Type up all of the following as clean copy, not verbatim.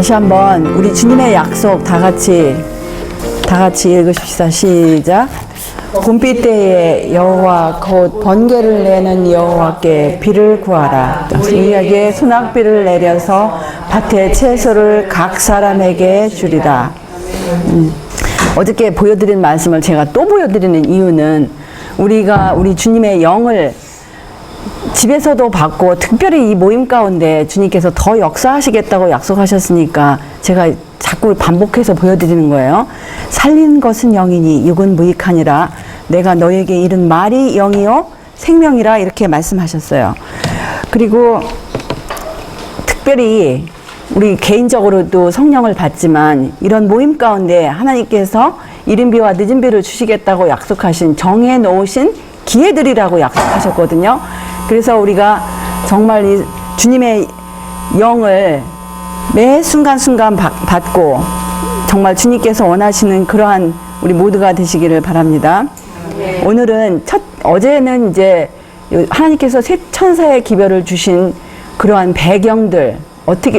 다시 한번 우리 주님의 약속 다 같이 읽으십시다. 시작. 봄비 때에 여호와 곧 번개를 내는 여호와께 비를 구하라. 우리에게 소낙비를 내려서 밭의 채소를 각 사람에게 주리라. 어저께 보여드린 말씀을 제가 또 보여드리는 이유는 우리가 우리 주님의 영을 집에서도 받고 특별히 이 모임 가운데 주님께서 더 역사하시겠다고 약속하셨으니까 제가 자꾸 반복해서 보여드리는 거예요. 살린 것은 영이니 육은 무익하니라. 내가 너에게 이른 말이 영이요 생명이라 이렇게 말씀하셨어요. 그리고 특별히 우리 개인적으로도 성령을 받지만 이런 모임 가운데 하나님께서 이른 비와 늦은 비를 주시겠다고 약속하신 정해 놓으신 기회들이라고 약속하셨거든요. 그래서 우리가 정말 이 주님의 영을 매 순간순간 받고 정말 주님께서 원하시는 그러한 우리 모두가 되시기를 바랍니다. 오늘은 어제는 이제 하나님께서 새 천사의 기별을 주신 그러한 배경들,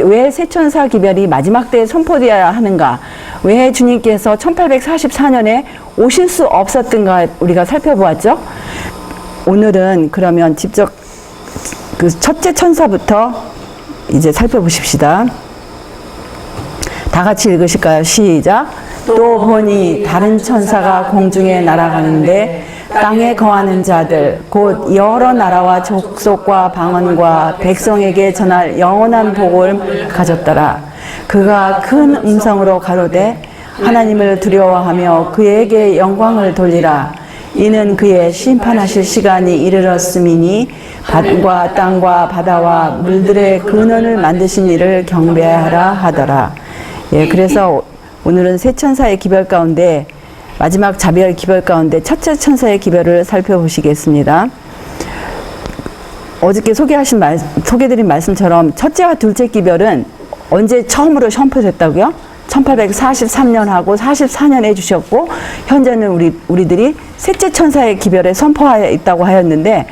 왜 새 천사 기별이 마지막 때에 선포되어야 하는가, 왜 주님께서 1844년에 오실 수 없었던가 우리가 살펴보았죠. 오늘은 그러면 직접 그 첫째 천사부터 이제 살펴보십시다. 다 같이 읽으실까요? 시작. 또 보니 다른 천사가 공중에 날아가는데 땅에 거하는 자들 곧 여러 나라와 족속과 방언과 백성에게 전할 영원한 복을 가졌더라. 그가 큰 음성으로 가로되 하나님을 두려워하며 그에게 영광을 돌리라. 이는 그의 심판하실 시간이 이르렀음이니 하늘과 땅과 바다와 물들의 근원을 만드신 이를 경배하라 하더라. 예, 그래서 오늘은 새 천사의 기별 가운데 마지막 자별 기별 가운데 첫째 천사의 기별을 살펴보시겠습니다. 어저께 소개드린 말씀처럼 첫째와 둘째 기별은 언제 처음으로 선포됐다고요? 1843년하고 44년에 주셨고 현재는 우리들이 셋째 천사의 기별에 선포하여 있다고 하였는데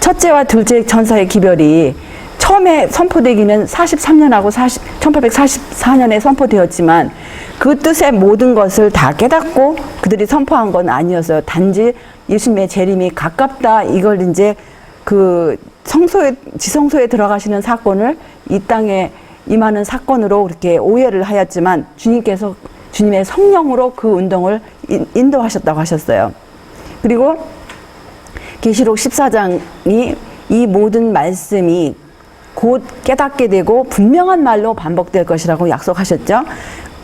첫째와 둘째 천사의 기별이 처음에 선포되기는 43년하고 1844년에 선포되었지만 그 뜻의 모든 것을 다 깨닫고 그들이 선포한 건 아니었어요. 단지 예수님의 재림이 가깝다, 이걸 이제 그 지성소에 들어가시는 사건을 이 땅에 임하는 사건으로 그렇게 오해를 하였지만 주님께서 주님의 성령으로 그 운동을 인도하셨다고 하셨어요. 그리고 계시록 14장이 이 모든 말씀이 곧 깨닫게 되고 분명한 말로 반복될 것이라고 약속하셨죠.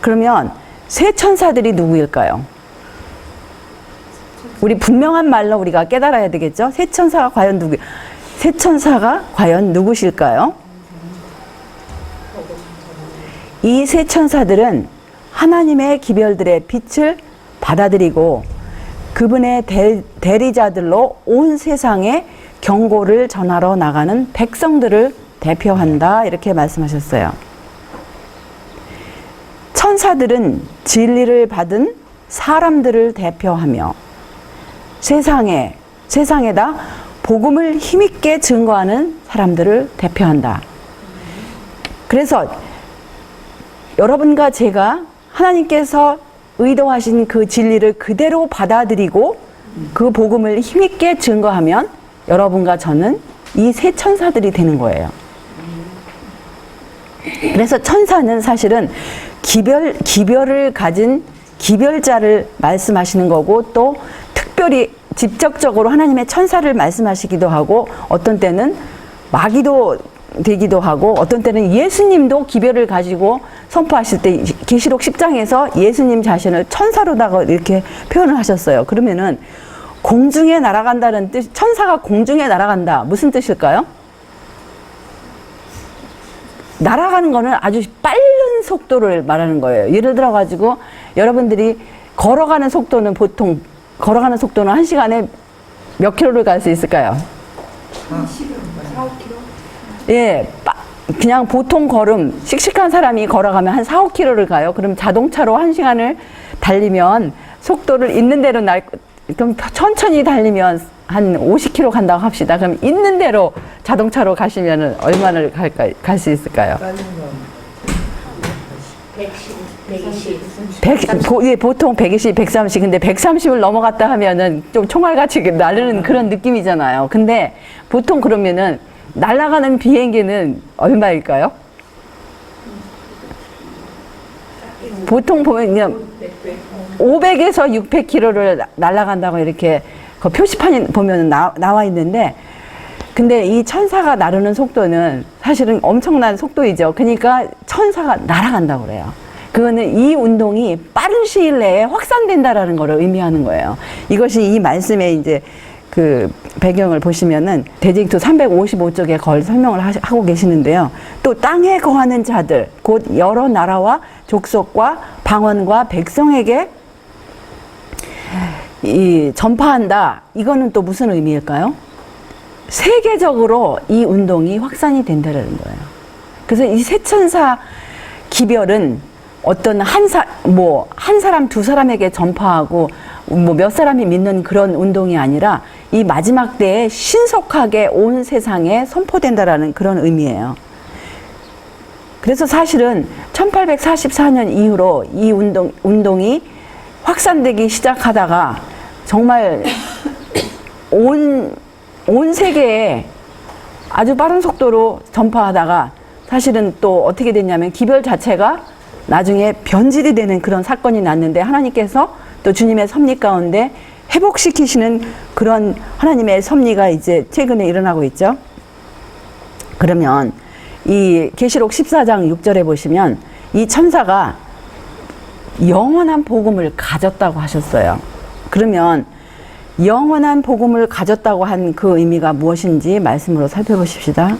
그러면 새 천사들이 누구일까요? 우리 분명한 말로 우리가 깨달아야 되겠죠. 새 천사가 과연 누구실까요? 이 새 천사들은 하나님의 기별들의 빛을 받아들이고 그분의 대리자들로 온 세상에 경고를 전하러 나가는 백성들을 대표한다, 이렇게 말씀하셨어요. 천사들은 진리를 받은 사람들을 대표하며 세상에다 복음을 힘있게 증거하는 사람들을 대표한다. 그래서 여러분과 제가 하나님께서 의도하신 그 진리를 그대로 받아들이고 그 복음을 힘있게 증거하면 여러분과 저는 이 새 천사들이 되는 거예요. 그래서 천사는 사실은 기별을 가진 기별자를 말씀하시는 거고 또 특별히 직접적으로 하나님의 천사를 말씀하시기도 하고 어떤 때는 마귀도 되기도 하고 어떤 때는 예수님도 기별을 가지고 선포하실 때 계시록 10장에서 예수님 자신을 천사로다가 이렇게 표현을 하셨어요. 그러면은 공중에 날아간다는 뜻, 천사가 공중에 날아간다, 무슨 뜻일까요? 날아가는 거는 아주 빠른 속도를 말하는 거예요. 예를 들어 가지고 여러분들이 걸어가는 속도는 보통 걸어가는 속도는 1시간에 몇 킬로를 갈 수 있을까요? 4, 5km? 예, 그냥 보통 걸음, 씩씩한 사람이 걸어가면 한 4, 5km를 가요. 그럼 자동차로 1시간을 달리면 속도를 있는 대로 그럼 천천히 달리면 한 50km 간다고 합시다. 그럼 있는 대로 자동차로 가시면 얼마나 갈 수 있을까요? 120. 보통 120, 130. 근데 130을 넘어갔다 하면은 좀 총알같이 나르는 그런 느낌이잖아요. 근데 보통 그러면은 날아가는 비행기는 얼마일까요? 보통 보면 그냥 500에서 600km를 날아간다고 이렇게 그 표시판이 보면 나와 있는데, 근데 이 천사가 나르는 속도는 사실은 엄청난 속도이죠. 그러니까 천사가 날아간다고 그래요. 그거는 이 운동이 빠른 시일 내에 확산된다라는 것을 의미하는 거예요. 이것이 이 말씀의 이제 그 배경을 보시면은 대징투 355쪽에 걸 설명을 하고 계시는데요. 또 땅에 거하는 자들, 곧 여러 나라와 족속과 방언과 백성에게 이 전파한다. 이거는 또 무슨 의미일까요? 세계적으로 이 운동이 확산이 된다는 거예요. 그래서 이 세천사 기별은 어떤 한 사람, 두 사람에게 전파하고 뭐 몇 사람이 믿는 그런 운동이 아니라 이 마지막 때에 신속하게 온 세상에 선포된다라는 그런 의미예요. 그래서 사실은 1844년 이후로 이 운동이 확산되기 시작하다가 정말 온 세계에 아주 빠른 속도로 전파하다가 사실은 또 어떻게 됐냐면 기별 자체가 나중에 변질이 되는 그런 사건이 났는데, 하나님께서 또 주님의 섭리 가운데 회복시키시는 그런 하나님의 섭리가 이제 최근에 일어나고 있죠. 그러면 이 계시록 14장 6절에 보시면 이 천사가 영원한 복음을 가졌다고 하셨어요. 그러면 영원한 복음을 가졌다고 한 그 의미가 무엇인지 말씀으로 살펴보십시다.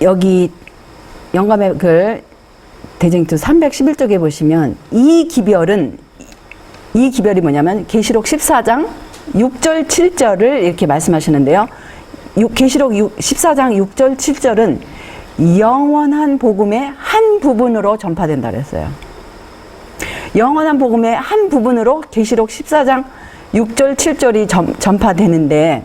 여기 영감의 글 대징투 311쪽에 보시면 이 기별이 뭐냐면 계시록 14장 6절 7절을 이렇게 말씀하시는데요. 계시록 14장 6절 7절은 영원한 복음의 한 부분으로 전파된다 그랬어요. 영원한 복음의 한 부분으로 계시록 14장 6절 7절이 전파되는데,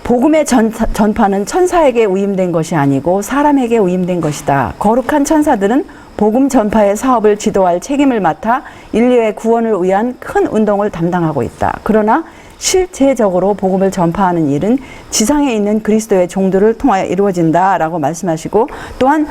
복음의 전파는 천사에게 위임된 것이 아니고 사람에게 위임된 것이다. 거룩한 천사들은 복음 전파의 사업을 지도할 책임을 맡아 인류의 구원을 위한 큰 운동을 담당하고 있다. 그러나 실제적으로 복음을 전파하는 일은 지상에 있는 그리스도의 종들을 통하여 이루어진다라고 말씀하시고, 또한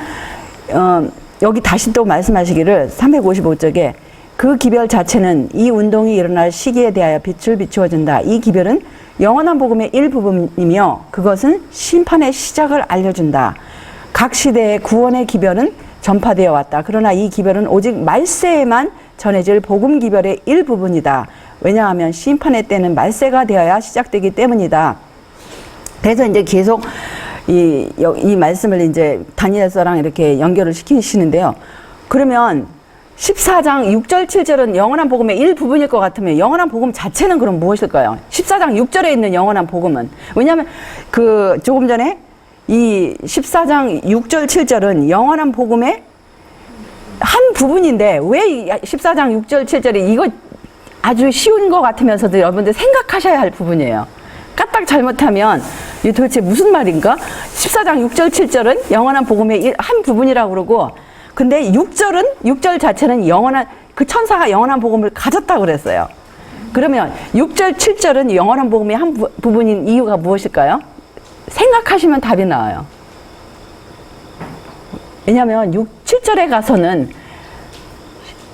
여기 다시 또 말씀하시기를 355쪽에 그 기별 자체는 이 운동이 일어날 시기에 대하여 빛을 비추어준다. 이 기별은 영원한 복음의 일부분이며 그것은 심판의 시작을 알려준다. 각 시대의 구원의 기별은 전파되어 왔다. 그러나 이 기별은 오직 말세에만 전해질 복음 기별의 일부분이다. 왜냐하면 심판의 때는 말세가 되어야 시작되기 때문이다. 그래서 이제 계속 이 말씀을 이제 다니엘서랑 이렇게 연결을 시키시는데요. 그러면 14장 6절 7절은 영원한 복음의 일부분일 것 같으면 영원한 복음 자체는 그럼 무엇일까요? 14장 6절에 있는 영원한 복음은, 왜냐하면 그 조금 전에 이 14장 6절 7절은 영원한 복음의 한 부분인데 왜 14장 6절 7절이 이거 아주 쉬운 것 같으면서도 여러분들 생각하셔야 할 부분이에요. 까딱 잘못하면 이게 도대체 무슨 말인가? 14장 6절 7절은 영원한 복음의 한 부분이라고 그러고, 근데 6절 자체는 그 천사가 영원한 복음을 가졌다고 그랬어요. 그러면 6절 7절은 영원한 복음의 한 부분인 이유가 무엇일까요? 생각하시면 답이 나와요. 왜냐하면 7절에 가서는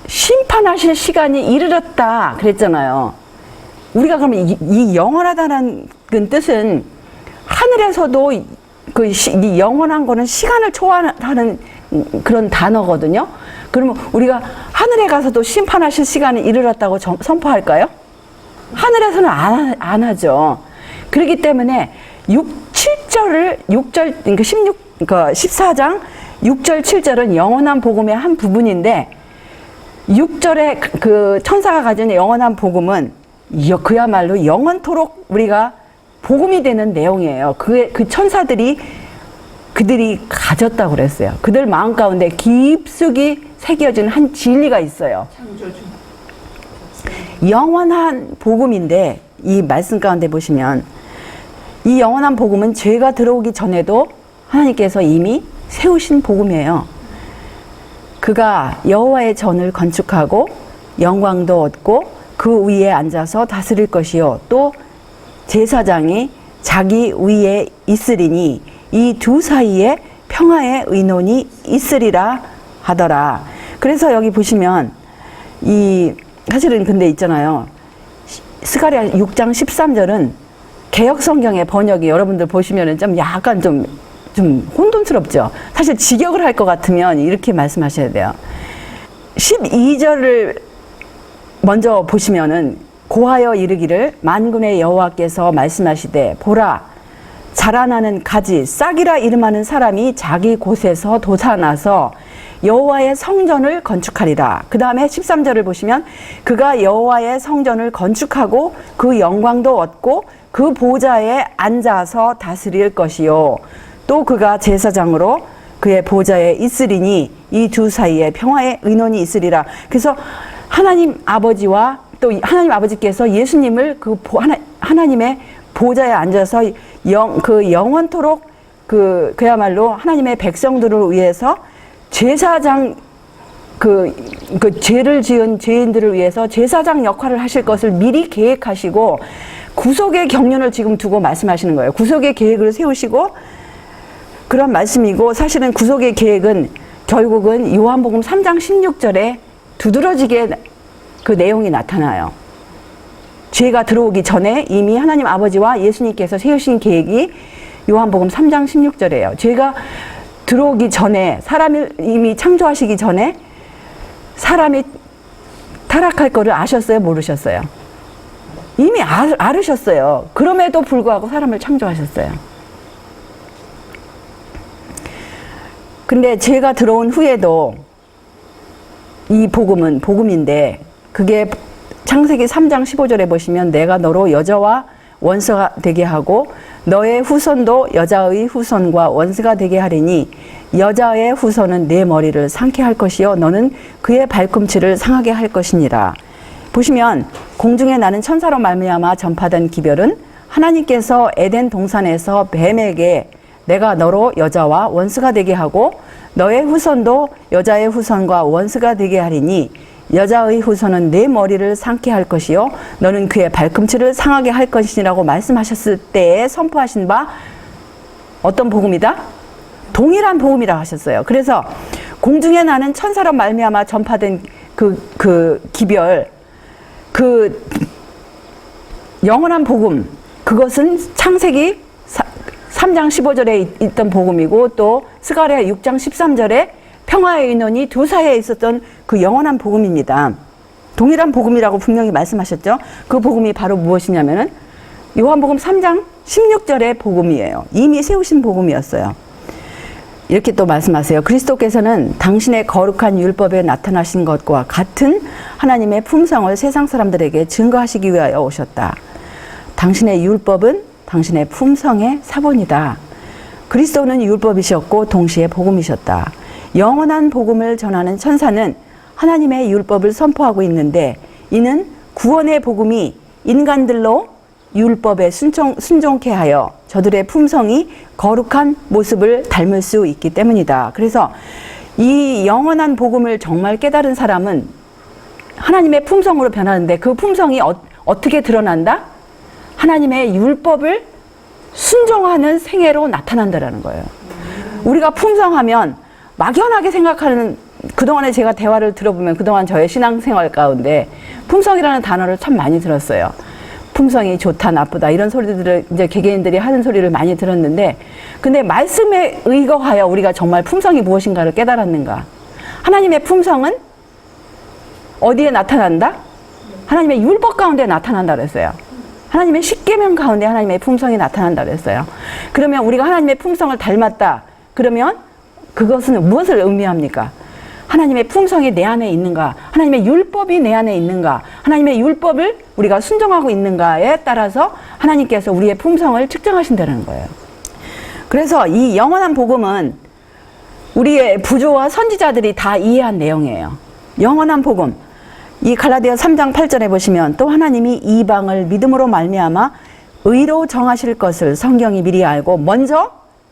심판하실 시간이 이르렀다 그랬잖아요. 우리가 그러면 이 영원하다는 뜻은 하늘에서도 이 영원한 거는 시간을 초월하는 그런 단어거든요. 그러면 우리가 하늘에 가서도 심판하실 시간이 이르렀다고 선포할까요? 하늘에서는 안 하죠. 그렇기 때문에 14장 6절 7절은 영원한 복음의 한 부분인데, 6절에 그 천사가 가진 영원한 복음은 그야말로 영원토록 우리가 복음이 되는 내용이에요. 그 천사들이 그들이 가졌다고 그랬어요. 그들 마음 가운데 깊숙이 새겨진 한 진리가 있어요. 영원한 복음인데, 이 말씀 가운데 보시면 이 영원한 복음은 죄가 들어오기 전에도 하나님께서 이미 세우신 복음이에요. 그가 여호와의 전을 건축하고 영광도 얻고 그 위에 앉아서 다스릴 것이요 또 제사장이 자기 위에 있으리니 이 두 사이에 평화의 의논이 있으리라 하더라. 그래서 여기 보시면 사실은 근데 있잖아요. 스가랴 6장 13절은 개역 성경의 번역이 여러분들 보시면은 좀 약간 좀 혼돈스럽죠. 사실 직역을 할 것 같으면 이렇게 말씀하셔야 돼요. 12절을 먼저 보시면은 고하여 이르기를 만군의 여호와께서 말씀하시되 보라 자라나는 가지 싹이라 이름하는 사람이 자기 곳에서 솟아나서 여호와의 성전을 건축하리라. 그 다음에 13절을 보시면 그가 여호와의 성전을 건축하고 그 영광도 얻고 그 보좌에 앉아서 다스릴 것이요 또 그가 제사장으로 그의 보좌에 있으리니 이 두 사이에 평화의 의논이 있으리라. 그래서 하나님 아버지와 또 하나님 아버지께서 예수님을 하나님의 보좌에 앉아서 영원토록 그야말로 하나님의 백성들을 위해서 제사장 죄를 지은 죄인들을 위해서 제사장 역할을 하실 것을 미리 계획하시고 구속의 경륜을 지금 두고 말씀하시는 거예요. 구속의 계획을 세우시고 그런 말씀이고 사실은 구속의 계획은 결국은 요한복음 3장 16절에 두드러지게 그 내용이 나타나요. 죄가 들어오기 전에 이미 하나님 아버지와 예수님께서 세우신 계획이 요한복음 3장 16절이에요. 죄가 들어오기 전에 사람을 이미 창조하시기 전에 사람이 타락할 거를 아셨어요? 모르셨어요? 이미 알으셨어요. 그럼에도 불구하고 사람을 창조하셨어요. 근데 죄가 들어온 후에도 이 복음은 복음인데 그게 창세기 3장 15절에 보시면 내가 너로 여자와 원수가 되게 하고 너의 후손도 여자의 후손과 원수가 되게 하리니 여자의 후손은 내 머리를 상케 할 것이요 너는 그의 발꿈치를 상하게 할 것이니라. 보시면 공중에 나는 천사로 말미암아 전파된 기별은 하나님께서 에덴 동산에서 뱀에게 내가 너로 여자와 원수가 되게 하고 너의 후손도 여자의 후손과 원수가 되게 하리니 여자의 후손은 내 머리를 상케 할 것이요 너는 그의 발꿈치를 상하게 할 것이라고 말씀하셨을 때에 선포하신 바 어떤 복음이다? 동일한 복음이라 하셨어요. 그래서 공중에 나는 천사로 말미암아 전파된 그 기별 그 영원한 복음 그것은 창세기 3장 15절에 있던 복음이고 또 스가랴 6장 13절에 평화의 의논이 두 사이에 있었던 그 영원한 복음입니다. 동일한 복음이라고 분명히 말씀하셨죠. 그 복음이 바로 무엇이냐면은 요한복음 3장 16절의 복음이에요. 이미 세우신 복음이었어요. 이렇게 또 말씀하세요. 그리스도께서는 당신의 거룩한 율법에 나타나신 것과 같은 하나님의 품성을 세상 사람들에게 증거하시기 위하여 오셨다. 당신의 율법은 당신의 품성의 사본이다. 그리스도는 율법이셨고 동시에 복음이셨다. 영원한 복음을 전하는 천사는 하나님의 율법을 선포하고 있는데 이는 구원의 복음이 인간들로 율법에 순종케 하여 저들의 품성이 거룩한 모습을 닮을 수 있기 때문이다. 그래서 이 영원한 복음을 정말 깨달은 사람은 하나님의 품성으로 변하는데 그 품성이 어떻게 드러난다? 하나님의 율법을 순종하는 생애로 나타난다라는 거예요. 우리가 품성하면 막연하게 생각하는 그동안에 제가 대화를 들어보면 그동안 저의 신앙생활 가운데 품성이라는 단어를 참 많이 들었어요. 품성이 좋다 나쁘다 이런 소리들을 이제 개개인들이 하는 소리를 많이 들었는데 근데 말씀에 의거하여 우리가 정말 품성이 무엇인가를 깨달았는가? 하나님의 품성은 어디에 나타난다? 하나님의 율법 가운데 나타난다 그랬어요. 하나님의 십계명 가운데 하나님의 품성이 나타난다 그랬어요. 그러면 우리가 하나님의 품성을 닮았다. 그러면 그것은 무엇을 의미합니까? 하나님의 품성이 내 안에 있는가? 하나님의 율법이 내 안에 있는가? 하나님의 율법을 우리가 순종하고 있는가에 따라서 하나님께서 우리의 품성을 측정하신다는 거예요. 그래서 이 영원한 복음은 우리의 부조와 선지자들이 다 이해한 내용이에요. 영원한 복음. 이 갈라디아 3장 8절에 보시면 또 하나님이 이방을 믿음으로 말미암아 의로 정하실 것을 성경이 미리 알고 먼저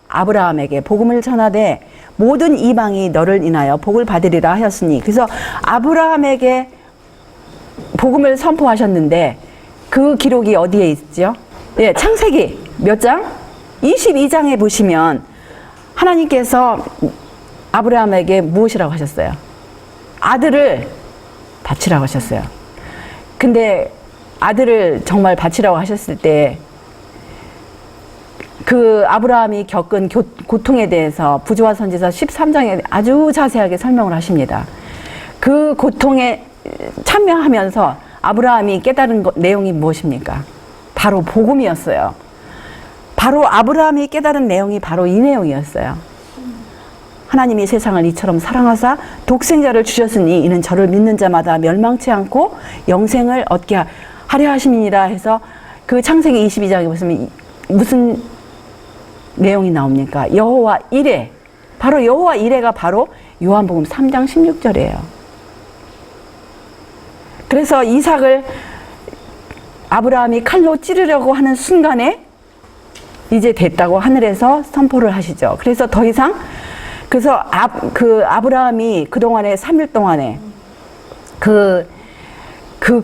아브라함에게 복음을 전하되 모든 이방이 너를 인하여 복을 받으리라 하였으니, 그래서 아브라함에게 복음을 선포하셨는데 그 기록이 어디에 있죠? 예, 창세기 몇 장? 22장에 보시면 하나님께서 아브라함에게 무엇이라고 하셨어요? 아들을 바치라고 하셨어요. 근데 아들을 정말 바치라고 하셨을 때 그 아브라함이 겪은 고통에 대해서 부조와 선지서 13장에 아주 자세하게 설명을 하십니다. 그 고통에 참여하면서 아브라함이 깨달은 내용이 무엇입니까? 바로 복음이었어요. 바로 아브라함이 깨달은 내용이 바로 이 내용이었어요. 하나님이 세상을 이처럼 사랑하사 독생자를 주셨으니 이는 저를 믿는 자마다 멸망치 않고 영생을 얻게 하려 하심이니라 해서 그 창세기 22장에 보시면 무슨 내용이 나옵니까? 여호와 이레. 바로 여호와 이레가 바로 요한복음 3장 16절이에요. 그래서 이삭을 아브라함이 칼로 찌르려고 하는 순간에 이제 됐다고 하늘에서 선포를 하시죠. 그래서 더 이상 그래서 아브라함이 그동안에 3일 동안에 그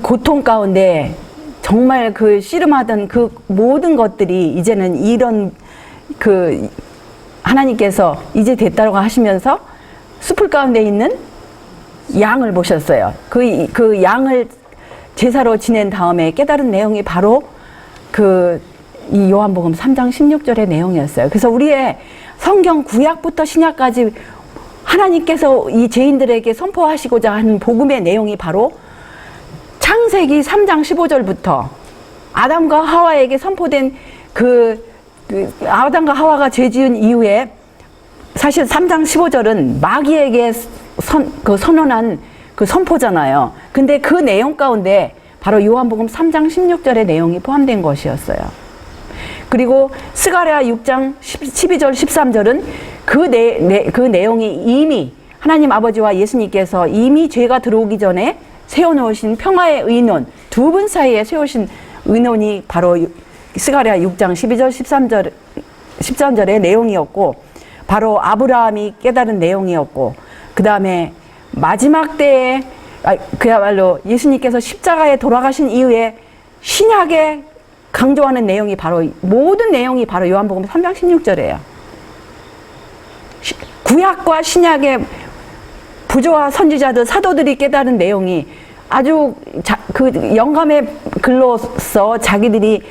고통 가운데 정말 그 씨름하던 그 모든 것들이 이제는 이런 하나님께서 이제 됐다고 하시면서 숲을 가운데 있는 양을 보셨어요. 그 양을 제사로 지낸 다음에 깨달은 내용이 바로 이 요한복음 3장 16절의 내용이었어요. 그래서 우리의 성경 구약부터 신약까지 하나님께서 이 죄인들에게 선포하시고자 하는 복음의 내용이 바로 창세기 3장 15절부터 아담과 하와에게 선포된 아담과 하와가 죄 지은 이후에 사실 3장 15절은 마귀에게 선언한 그 선포잖아요. 근데 그 내용 가운데 바로 요한복음 3장 16절의 내용이 포함된 것이었어요. 그리고 스가랴 6장 12절 13절은 그 내용이 이미 하나님 아버지와 예수님께서 이미 죄가 들어오기 전에 세워놓으신 평화의 의논, 두 분 사이에 세우신 의논이 바로 스가랴 6장 12절 13절의 내용이었고, 바로 아브라함이 깨달은 내용이었고, 그 다음에 마지막 때에 그야말로 예수님께서 십자가에 돌아가신 이후에 신약에 강조하는 내용이 바로 모든 내용이 바로 요한복음 3장 16절이에요. 구약과 신약의 부조와 선지자들 사도들이 깨달은 내용이 아주 그 영감의 글로서 자기들이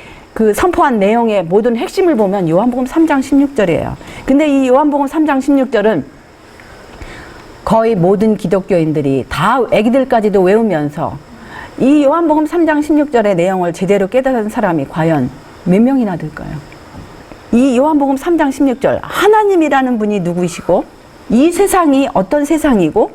선포한 내용의 모든 핵심을 보면 요한복음 3장 16절이에요. 근데 이 요한복음 3장 16절은 거의 모든 기독교인들이 다 애기들까지도 외우면서 이 요한복음 3장 16절의 내용을 제대로 깨달은 사람이 과연 몇 명이나 될까요? 이 요한복음 3장 16절, 하나님이라는 분이 누구이시고 이 세상이 어떤 세상이고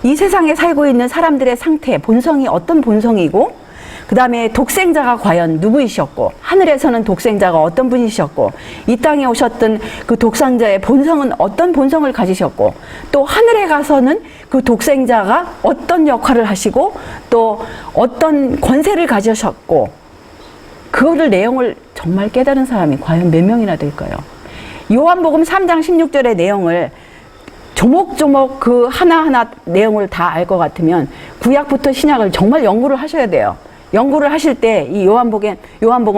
이 세상에 살고 있는 사람들의 상태, 본성이 어떤 본성이고, 그 다음에 독생자가 과연 누구이셨고, 하늘에서는 독생자가 어떤 분이셨고, 이 땅에 오셨던 그 독생자의 본성은 어떤 본성을 가지셨고, 또 하늘에 가서는 그 독생자가 어떤 역할을 하시고 또 어떤 권세를 가지셨고, 그거를 내용을 정말 깨달은 사람이 과연 몇 명이나 될까요? 요한복음 3장 16절의 내용을 조목조목 그 하나하나 내용을 다 알 것 같으면 구약부터 신약을 정말 연구를 하셔야 돼요. 연구를 하실 때 이 요한복음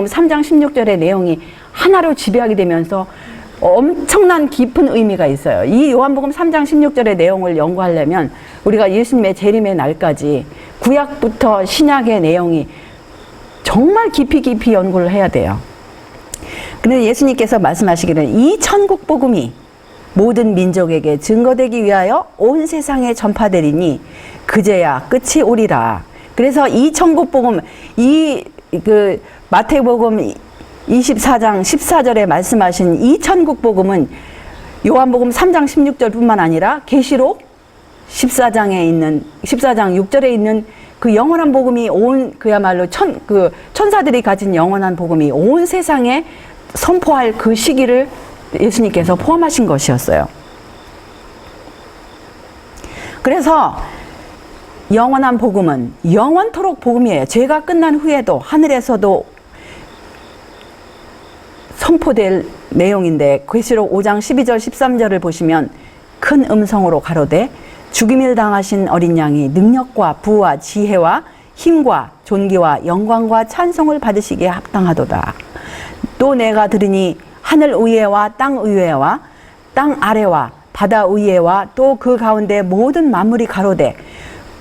3장 16절의 내용이 하나로 지배하게 되면서 엄청난 깊은 의미가 있어요. 이 요한복음 3장 16절의 내용을 연구하려면 우리가 예수님의 재림의 날까지 구약부터 신약의 내용이 정말 깊이 연구를 해야 돼요. 그런데 예수님께서 말씀하시기를 이 천국 복음이 모든 민족에게 증거되기 위하여 온 세상에 전파되리니 그제야 끝이 오리라. 그래서 이 천국 복음, 마태복음 24장 14절에 말씀하신 이 천국 복음은 요한복음 3장 16절뿐만 아니라 계시록 14장 6절에 있는 그 영원한 복음이 그야말로 천사들이 가진 영원한 복음이 온 세상에 선포할 그 시기를 예수님께서 포함하신 것이었어요. 그래서 영원한 복음은 영원토록 복음이에요. 죄가 끝난 후에도 하늘에서도 선포될 내용인데 계시록 5장 12절 13절을 보시면 큰 음성으로 가로되 죽임을 당하신 어린 양이 능력과 부와 지혜와 힘과 존귀와 영광과 찬송을 받으시기에 합당하도다. 또 내가 들으니 하늘 위에와 땅 위에와 땅 아래와 바다 위에와 또 그 가운데 모든 만물이 가로되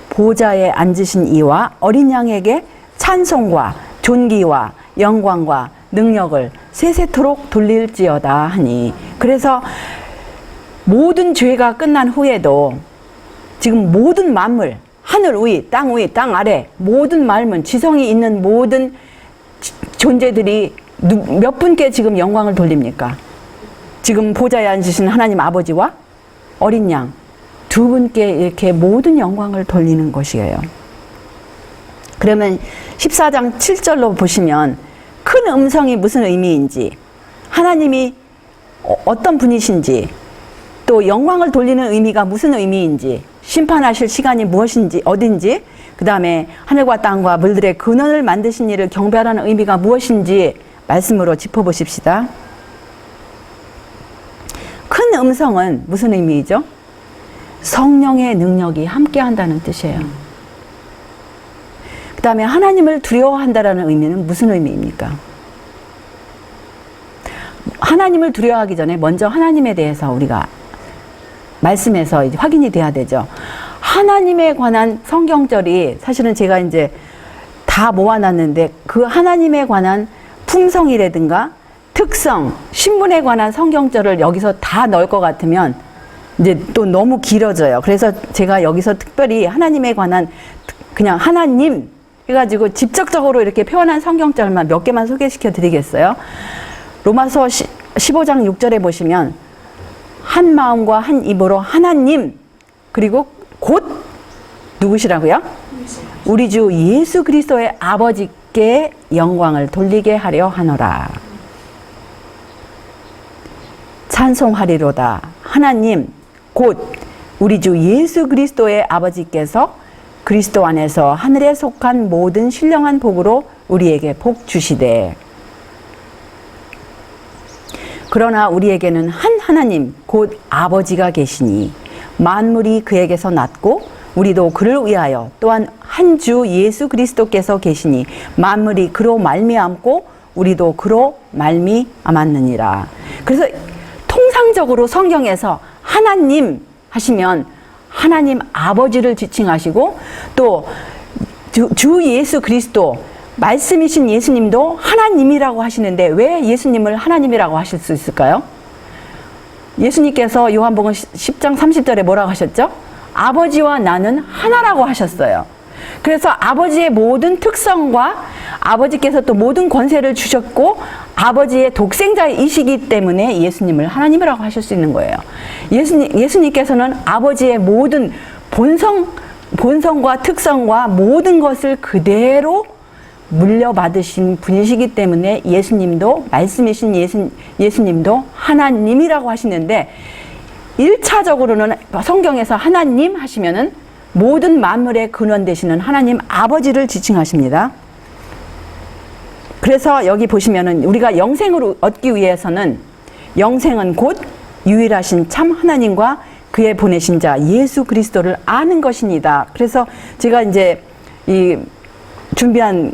보좌에 앉으신 이와 어린 양에게 찬송과 존귀와 영광과 능력을 세세토록 돌릴지어다 하니, 그래서 모든 죄가 끝난 후에도 지금 모든 만물, 하늘 위, 땅 아래 모든 만물, 지성이 있는 모든 존재들이 몇 분께 지금 영광을 돌립니까? 지금 보좌에 앉으신 하나님 아버지와 어린 양 두 분께 이렇게 모든 영광을 돌리는 것이에요. 그러면 14장 7절로 보시면 큰 음성이 무슨 의미인지, 하나님이 어떤 분이신지, 또 영광을 돌리는 의미가 무슨 의미인지, 심판하실 시간이 무엇인지, 어딘지, 그 다음에 하늘과 땅과 물들의 근원을 만드신 이를 경배하라는 의미가 무엇인지 말씀으로 짚어보십시다. 큰 음성은 무슨 의미이죠? 성령의 능력이 함께한다는 뜻이에요. 그 다음에 하나님을 두려워한다는 의미는 무슨 의미입니까? 하나님을 두려워하기 전에 먼저 하나님에 대해서 우리가 말씀에서 이제 확인이 돼야 되죠. 하나님에 관한 성경절이 사실은 제가 이제 다 모아놨는데 그 하나님에 관한 품성이라든가 특성, 신분에 관한 성경절을 여기서 다 넣을 것 같으면 이제 또 너무 길어져요. 그래서 제가 여기서 특별히 하나님에 관한 그냥 하나님 해가지고 직접적으로 이렇게 표현한 성경절만 몇 개만 소개시켜 드리겠어요. 로마서 15장 6절에 보시면 한 마음과 한 입으로 하나님, 그리고 곧 누구시라고요? 우리 주 예수 그리스도의 아버지께 영광을 돌리게 하려 하노라. 찬송하리로다. 하나님 곧 우리 주 예수 그리스도의 아버지께서 그리스도 안에서 하늘에 속한 모든 신령한 복으로 우리에게 복 주시되, 그러나 우리에게는 한 하나님 곧 아버지가 계시니 만물이 그에게서 났고 우리도 그를 위하여, 또한 한 주 예수 그리스도께서 계시니 만물이 그로 말미암고 우리도 그로 말미암았느니라. 그래서 통상적으로 성경에서 하나님 하시면 하나님 아버지를 지칭하시고, 또 주 예수 그리스도 말씀이신 예수님도 하나님이라고 하시는데 왜 예수님을 하나님이라고 하실 수 있을까요? 예수님께서 요한복음 10장 30절에 뭐라고 하셨죠? 아버지와 나는 하나라고 하셨어요. 그래서 아버지의 모든 특성과 아버지께서 또 모든 권세를 주셨고 아버지의 독생자이시기 때문에 예수님을 하나님이라고 하실 수 있는 거예요. 예수님께서는 아버지의 모든 본성과 특성과 모든 것을 그대로 물려받으신 분이시기 때문에 예수님도, 말씀이신 예수님도 하나님이라고 하시는데, 1차적으로는 성경에서 하나님 하시면은 모든 만물의 근원 되시는 하나님 아버지를 지칭하십니다. 그래서 여기 보시면은 우리가 영생을 얻기 위해서는, 영생은 곧 유일하신 참 하나님과 그의 보내신 자 예수 그리스도를 아는 것이니다. 그래서 제가 이제 이 준비한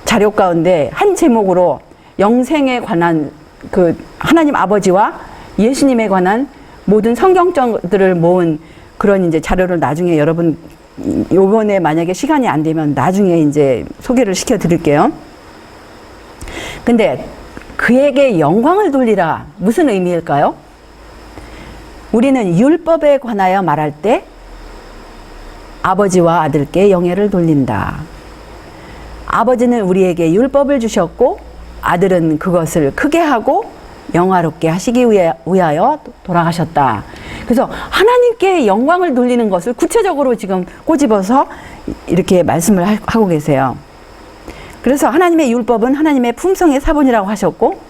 자료 가운데 한 제목으로 영생에 관한 그 하나님 아버지와 예수님에 관한 모든 성경절들을 모은 그런 이제 자료를 나중에 여러분 요번에 만약에 시간이 안 되면 나중에 이제 소개를 시켜 드릴게요. 근데 그에게 영광을 돌리라 무슨 의미일까요? 우리는 율법에 관하여 말할 때 아버지와 아들께 영예를 돌린다. 아버지는 우리에게 율법을 주셨고 아들은 그것을 크게 하고 영화롭게 하시기 위하여 돌아가셨다. 그래서 하나님께 영광을 돌리는 것을 구체적으로 지금 꼬집어서 이렇게 말씀을 하고 계세요. 그래서 하나님의 율법은 하나님의 품성의 사본이라고 하셨고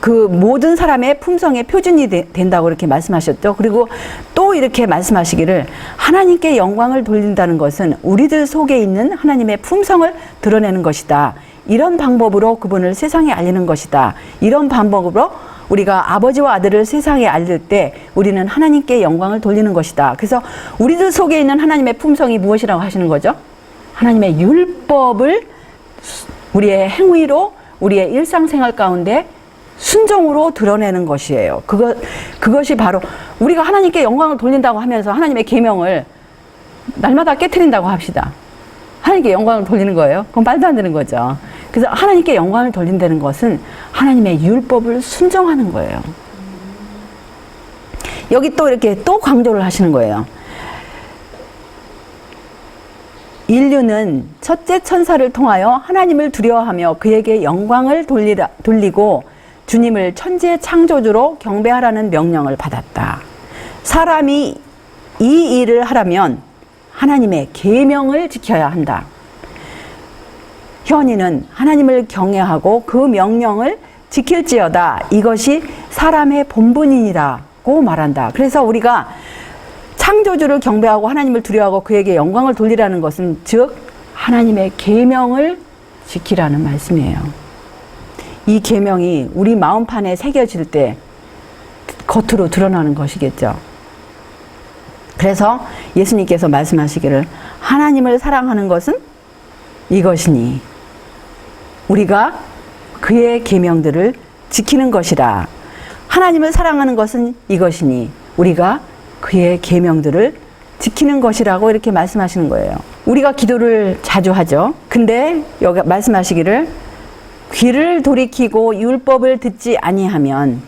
그 모든 사람의 품성의 표준이 된다고 이렇게 말씀하셨죠. 그리고 또 이렇게 말씀하시기를 하나님께 영광을 돌린다는 것은 우리들 속에 있는 하나님의 품성을 드러내는 것이다. 이런 방법으로 그분을 세상에 알리는 것이다. 이런 방법으로 우리가 아버지와 아들을 세상에 알릴 때 우리는 하나님께 영광을 돌리는 것이다. 그래서 우리들 속에 있는 하나님의 품성이 무엇이라고 하시는 거죠? 하나님의 율법을 우리의 행위로 우리의 일상생활 가운데 순종으로 드러내는 것이에요. 그것이 바로 우리가 하나님께 영광을 돌린다고 하면서 하나님의 계명을 날마다 깨트린다고 합시다. 하나님께 영광을 돌리는 거예요? 그건 말도 안 되는 거죠. 그래서 하나님께 영광을 돌린다는 것은 하나님의 율법을 순종하는 거예요. 여기 또 이렇게 또 강조를 하시는 거예요. 인류는 첫째 천사를 통하여 하나님을 두려워하며 그에게 영광을 돌리고 주님을 천지의 창조주로 경배하라는 명령을 받았다. 사람이 이 일을 하려면 하나님의 계명을 지켜야 한다. 현인은 하나님을 경외하고 그 명령을 지킬지어다. 이것이 사람의 본분이라고 말한다. 그래서 우리가 창조주를 경배하고 하나님을 두려워하고 그에게 영광을 돌리라는 것은 즉 하나님의 계명을 지키라는 말씀이에요. 이 계명이 우리 마음판에 새겨질 때 겉으로 드러나는 것이겠죠. 그래서 예수님께서 말씀하시기를 하나님을 사랑하는 것은 이것이니 우리가 그의 계명들을 지키는 것이라. 하나님을 사랑하는 것은 이것이니 우리가 그의 계명들을 지키는 것이라고 이렇게 말씀하시는 거예요. 우리가 기도를 자주 하죠. 근데 여기 말씀하시기를 귀를 돌이키고 율법을 듣지 아니하면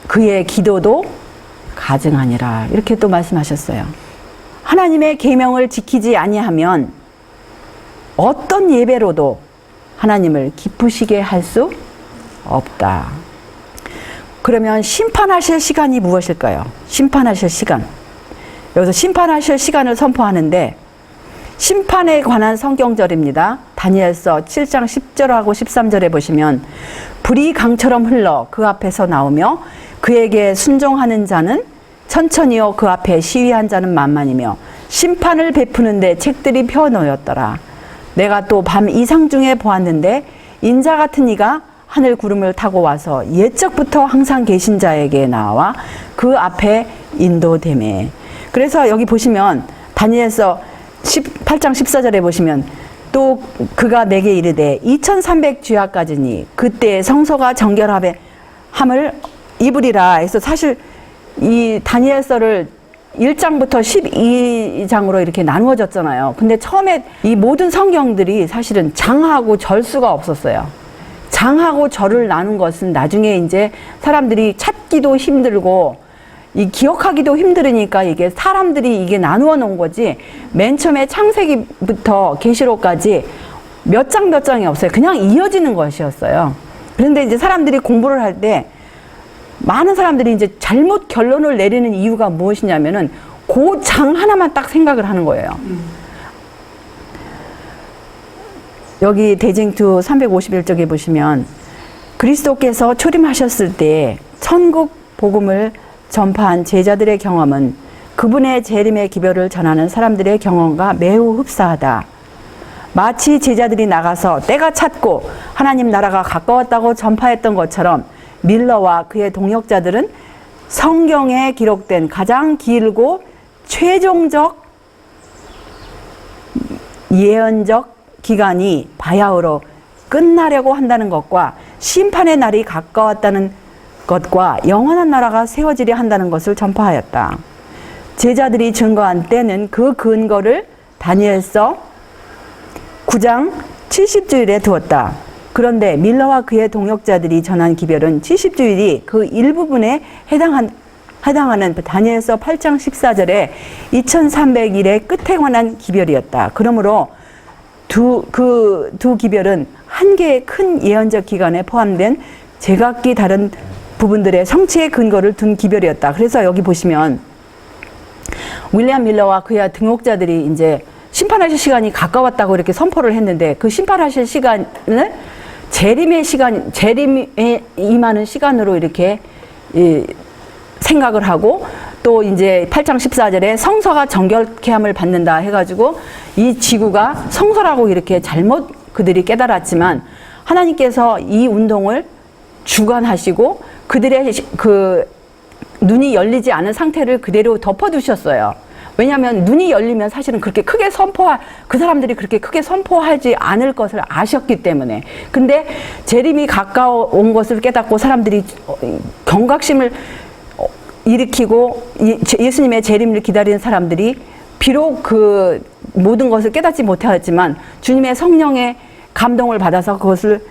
그의 기도도 가증하니라. 이렇게 또 말씀하셨어요. 하나님의 계명을 지키지 아니하면 어떤 예배로도 하나님을 기쁘시게 할 수 없다. 그러면 심판하실 시간이 무엇일까요? 심판하실 시간. 여기서 심판하실 시간을 선포하는데 심판에 관한 성경절입니다. 다니엘서 7장 10절하고 13절에 보시면 불이 강처럼 흘러 그 앞에서 나오며 그에게 순종하는 자는 천천히요 그 앞에 시위한 자는 만만이며 심판을 베푸는데 책들이 펴놓였더라. 내가 또 밤 이상 중에 보았는데 인자 같은 이가 하늘 구름을 타고 와서 옛적부터 항상 계신 자에게 나와 그 앞에 인도되매. 그래서 여기 보시면 다니엘서 8장 14절에 보시면 또 그가 내게 이르되 2300주야까지니 그때 성소가 정결함을 입으리라 해서 사실 이 다니엘서를 1장부터 12장으로 이렇게 나누어졌잖아요. 근데 처음에 이 모든 성경들이 사실은 장하고 절수가 없었어요. 장하고 절을 나눈 것은 나중에 이제 사람들이 찾기도 힘들고 이 기억하기도 힘들으니까 이게 사람들이 이게 나누어 놓은 거지 맨 처음에 창세기부터 계시록까지 몇 장 몇 장이 없어요. 그냥 이어지는 것이었어요. 그런데 이제 사람들이 공부를 할 때 많은 사람들이 이제 잘못 결론을 내리는 이유가 무엇이냐면은 그 장 하나만 딱 생각을 하는 거예요. 여기 대징투 351쪽에 보시면 그리스도께서 초림하셨을 때 천국 복음을 전파한 제자들의 경험은 그분의 재림의 기별을 전하는 사람들의 경험과 매우 흡사하다. 마치 제자들이 나가서 때가 찼고 하나님 나라가 가까웠다고 전파했던 것처럼 밀러와 그의 동역자들은 성경에 기록된 가장 길고 최종적 예언적 기간이 바야흐로 끝나려고 한다는 것과 심판의 날이 가까웠다는 것과 영원한 나라가 세워지려 한다는 것을 전파하였다. 제자들이 증거한 때는 그 근거를 다니엘서 9장 70주일에 두었다. 그런데 밀러와 그의 동역자들이 전한 기별은 70주일이 그 일부분에 해당하는 다니엘서 8장 14절에 2300일의 끝에 관한 기별이었다. 그러므로 두 기별은 한 개의 큰 예언적 기간에 포함된 제각기 다른 부분들의 성취의 근거를 둔 기별이었다. 그래서 여기 보시면 윌리엄 밀러와 그의 등록자들이 이제 심판하실 시간이 가까웠다고 이렇게 선포를 했는데 그 심판하실 시간을 재림에 임하는 시간으로 이렇게 생각을 하고 또 이제 8장 14절에 성서가 정결케 함을 받는다 해가지고 이 지구가 성서라고 이렇게 잘못 그들이 깨달았지만 하나님께서 이 운동을 주관하시고 그들의 그 눈이 열리지 않은 상태를 그대로 덮어두셨어요. 왜냐하면 눈이 열리면 사실은 그렇게 크게 그 사람들이 그렇게 크게 선포하지 않을 것을 아셨기 때문에. 근데 재림이 가까운 것을 깨닫고 사람들이 경각심을 일으키고 예수님의 재림을 기다리는 사람들이 비록 그 모든 것을 깨닫지 못하였지만 주님의 성령의 감동을 받아서 그것을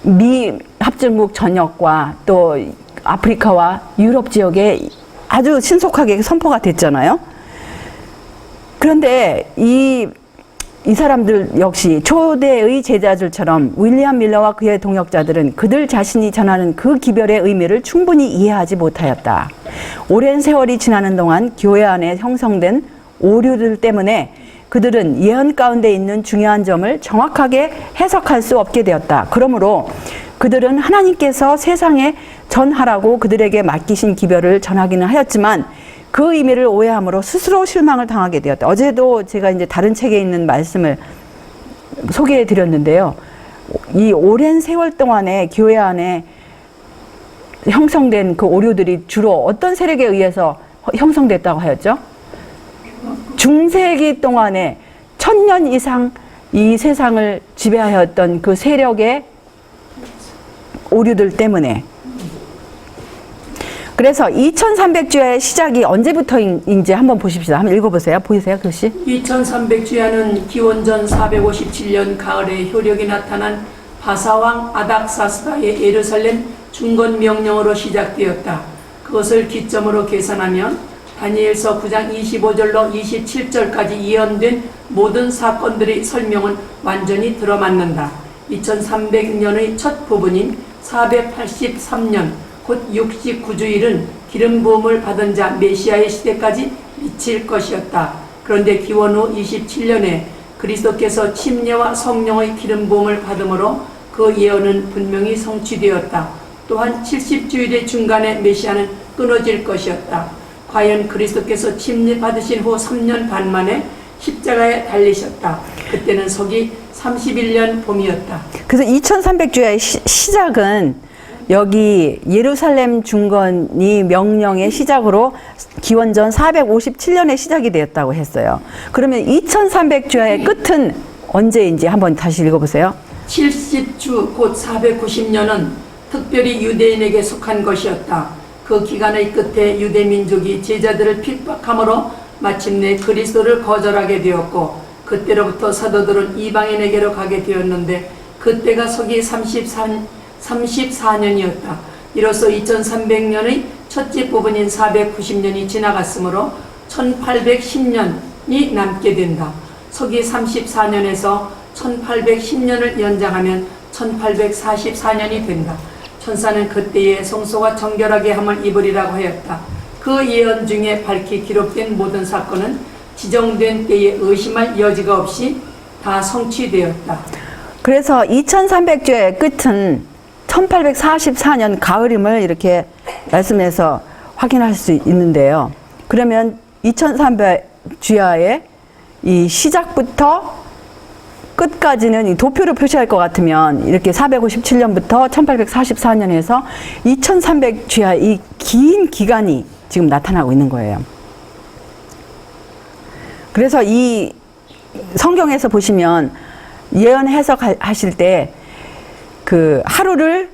미 합중국 전역과 또 아프리카와 유럽 지역에 아주 신속하게 선포가 됐잖아요. 그런데 이 사람들 역시 초대의 제자들처럼 윌리엄 밀러와 그의 동역자들은 그들 자신이 전하는 그 기별의 의미를 충분히 이해하지 못하였다. 오랜 세월이 지나는 동안 교회 안에 형성된 오류들 때문에 그들은 예언 가운데 있는 중요한 점을 정확하게 해석할 수 없게 되었다. 그러므로 그들은 하나님께서 세상에 전하라고 그들에게 맡기신 기별을 전하기는 하였지만 그 의미를 오해함으로 스스로 실망을 당하게 되었다. 어제도 제가 이제 다른 책에 있는 말씀을 소개해 드렸는데요. 이 오랜 세월 동안에 교회 안에 형성된 그 오류들이 주로 어떤 세력에 의해서 형성됐다고 하였죠? 중세기 동안에 1000년 이상 이 세상을 지배하였던 그 세력의 오류들 때문에. 그래서 2300주야의 시작이 언제부터인지 한번 보십시다. 한번 읽어보세요. 보이세요, 글씨? 2300주야는 기원전 457년 가을에 효력이 나타난 바사왕 아닥사스다의 예루살렘 중건 명령으로 시작되었다. 그것을 기점으로 계산하면 다니엘서 9장 25절로 27절까지 예언된 모든 사건들의 설명은 완전히 들어맞는다. 2300년의 첫 부분인 483년 곧 69주일은 기름 부음을 받은 자 메시아의 시대까지 미칠 것이었다. 그런데 기원 후 27년에 그리스도께서 침례와 성령의 기름 부음을 받음으로 그 예언은 분명히 성취되었다. 또한 70주일의 중간에 메시아는 끊어질 것이었다. 과연 그리스도께서 침례 받으신 후 3년 반 만에 십자가에 달리셨다. 그때는 서기 31년 봄이었다. 그래서 2300주야의 시작은 여기 예루살렘 중건이 명령의 시작으로 기원전 457년에 시작이 되었다고 했어요. 그러면 2300주야의 끝은 언제인지 한번 다시 읽어보세요. 70주 곧 490년은 특별히 유대인에게 속한 것이었다. 그 기간의 끝에 유대민족이 제자들을 핍박함으로 마침내 그리스도를 거절하게 되었고 그때로부터 사도들은 이방인에게로 가게 되었는데 그때가 서기 34년이었다. 이로써 2300년의 첫째 부분인 490년이 지나갔으므로 1810년이 남게 된다. 서기 34년에서 1810년을 연장하면 1844년이 된다. 천사는 그때에 성소가 정결하게 함을 입으리라고 하였다. 그 예언 중에 밝히 기록된 모든 사건은 지정된 때에 의심할 여지가 없이 다 성취되었다. 그래서 2300주야의 끝은 1844년 가을임을 이렇게 말씀해서 확인할 수 있는데요. 그러면 2300주야의 이 시작부터 끝까지는 이 도표로 표시할 것 같으면 이렇게 457년부터 1844년에서 2300주야 이 긴 기간이 지금 나타나고 있는 거예요. 그래서 이 성경에서 보시면 예언 해석하실 때 그 하루를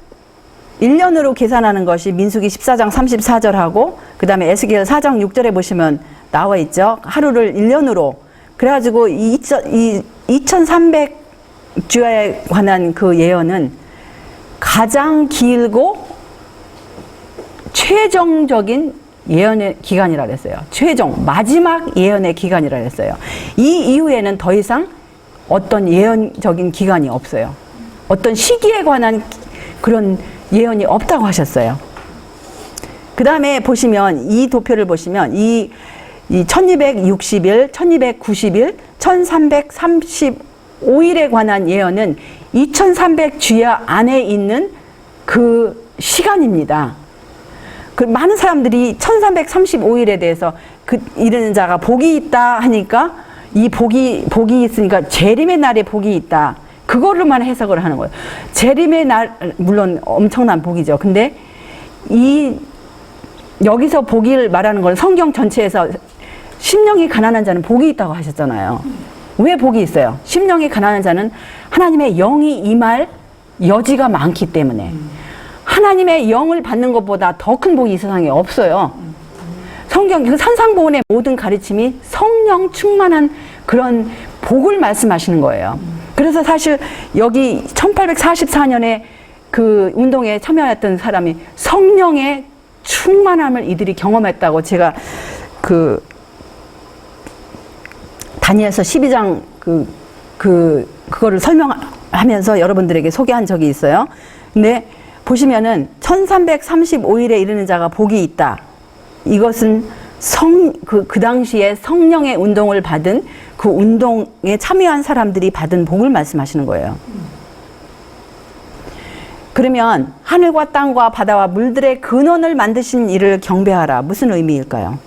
1년으로 계산하는 것이 민수기 14장 34절하고 그 다음에 에스겔 4장 6절에 보시면 나와 있죠. 하루를 1년으로. 그래가지고 2300주야에 관한 그 예언은 가장 길고 최종적인 예언의 기간이라 그랬어요. 마지막 예언의 기간이라 그랬어요. 이 이후에는 더 이상 어떤 예언적인 기간이 없어요. 어떤 시기에 관한 그런 예언이 없다고 하셨어요. 그 다음에 보시면 이 도표를 보시면 이 1260일, 1290일, 1335일에 관한 예언은 2300주야 안에 있는 그 시간입니다. 그 많은 사람들이 1335일에 대해서 그 이르는 자가 복이 있다 하니까 이 복이 있으니까 재림의 날에 복이 있다. 그거로만 해석을 하는 거예요. 재림의 날, 물론 엄청난 복이죠. 근데 여기서 복을 말하는 건 성경 전체에서 심령이 가난한 자는 복이 있다고 하셨잖아요. 왜 복이 있어요? 심령이 가난한 자는 하나님의 영이 임할 여지가 많기 때문에. 하나님의 영을 받는 것보다 더 큰 복이 이 세상에 없어요. 성경, 그 산상보훈의 모든 가르침이 성령 충만한 그런 복을 말씀하시는 거예요. 그래서 사실 여기 1844년에 그 운동에 참여했던 사람이 성령의 충만함을 이들이 경험했다고 제가 다니엘서 12장 그거를 설명하면서 여러분들에게 소개한 적이 있어요. 근데 보시면은 1335일에 이르는 자가 복이 있다. 이것은 그 당시에 성령의 운동을 받은 그 운동에 참여한 사람들이 받은 복을 말씀하시는 거예요. 그러면 하늘과 땅과 바다와 물들의 근원을 만드신 이를 경배하라. 무슨 의미일까요?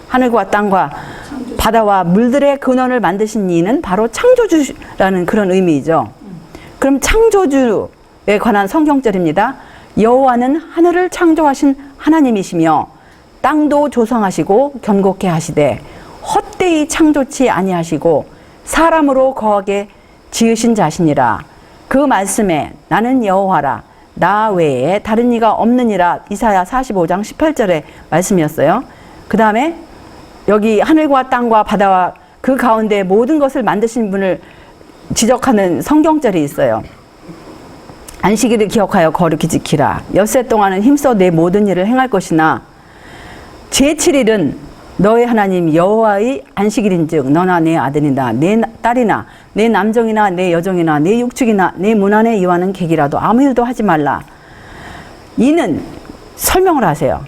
하늘과 땅과 바다와 물들의 근원을 만드신 이는 바로 창조주라는 그런 의미이죠. 그럼 창조주에 관한 성경절입니다. 여호와는 하늘을 창조하신 하나님이시며 땅도 조성하시고 견고케 하시되 헛되이 창조치 아니하시고 사람으로 거하게 지으신 자시니라. 그 말씀에 나는 여호와라 나 외에 다른 이가 없느니라. 이사야 45장 18절의 말씀이었어요. 그 다음에 여기 하늘과 땅과 바다와 그 가운데 모든 것을 만드신 분을 지적하는 성경절이 있어요. 안식일을 기억하여 거룩히 지키라. 엿새 동안은 힘써 내 모든 일을 행할 것이나 제7일은 너의 하나님 여호와의 안식일인즉 너나 내 아들이나 내 딸이나 내 남종이나 내 여종이나 내 육축이나 내 문 안에 이와는 객이라도 아무 일도 하지 말라. 이는 설명을 하세요.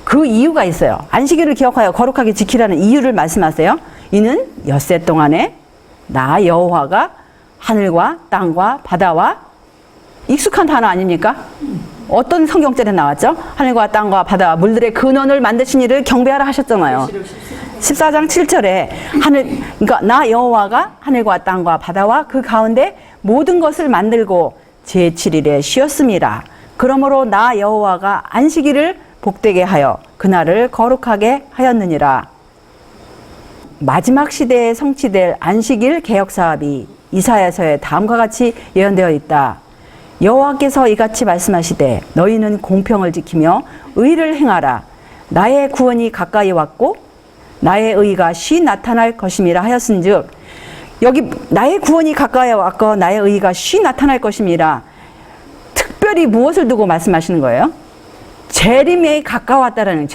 그 이유가 있어요. 안식일을 기억하여 거룩하게 지키라는 이유를 말씀하세요. 이는 엿새 동안에 나 여호와가 하늘과 땅과 바다와 익숙한 단어 아닙니까? 어떤 성경절에 나왔죠? 하늘과 땅과 바다와 물들의 근원을 만드신 이를 경배하라 하셨잖아요. 14장 7절에 그러니까 나 여호와가 하늘과 땅과 바다와 그 가운데 모든 것을 만들고 제7일에 쉬었음이라. 그러므로 나 여호와가 안식일을 복되게 하여 그날을 거룩하게 하였느니라. 마지막 시대에 성취될 안식일 개혁 사업이 이사야서에 다음과 같이 예언되어 있다. 여호와께서 이같이 말씀하시되 너희는 공평을 지키며 의를 행하라. 나의 구원이 가까이 왔고 나의 의가 쉬 나타날 것임이라 하였은즉, 여기 나의 구원이 가까이 왔고 나의 의가 쉬 나타날 것임이라, 특별히 무엇을 두고 말씀하시는 거예요? 재림에 가까웠다라는,